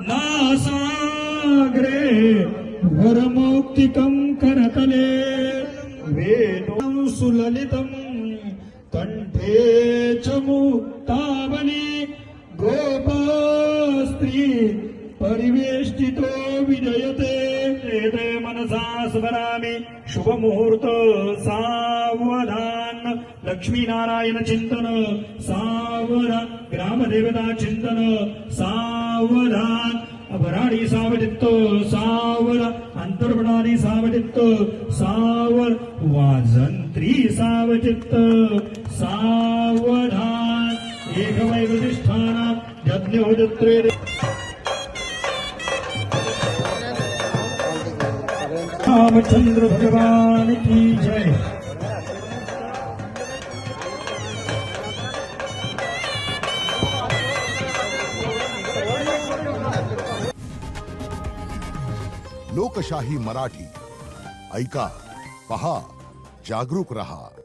नासाग्रे वरमौक्तिकं करतले वेणुं सुललितं कंठे च मुक्तावली गोपस्त्री परिवेष्टितो विजयते एते मनसा स्मरामि शुभ मुहूर्त सावधान लक्ष्मीनारायण चिंतन सावधान ग्रामदेवता चिंतन सावधान अभराणी सावचित्त सावधान अंतर्पणानी सावचित्त सावर वाजंत्री सावचित्त सावधान एकमेव तिष्ठान यज्ञोजत्रे रामचंद्र भगवान की जय। लोकशाही मराठी ऐका, पहा, जागरूक रहा।